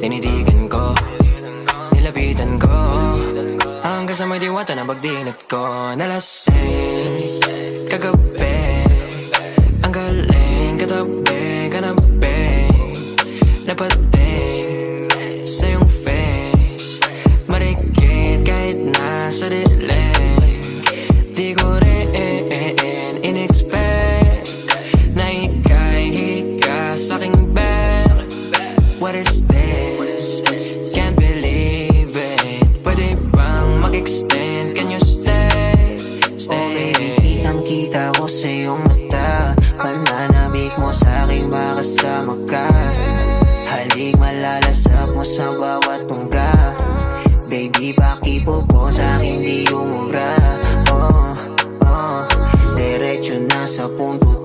Tinitigan ko, nilapitan ko, hanggang sa may diwata na pagdilat ko. Nalasing kagabi, ang galing katabi, kanabi, napating sa iyong face, marikit kahit nasa dilim. Di ko rin in-expect na ika'y higa sa'king bed. What is this? Can't believe it. Pwede bang mag-extend? Can you stay? Stay. Oh baby, kitang-kita ko sa iyong mata. Pananabik mo sa'king makasama ka. Halik malalasap mo sa bawat tungga. Baby, pakipo po sa'kin di umubra. Oh, diretso na sa punto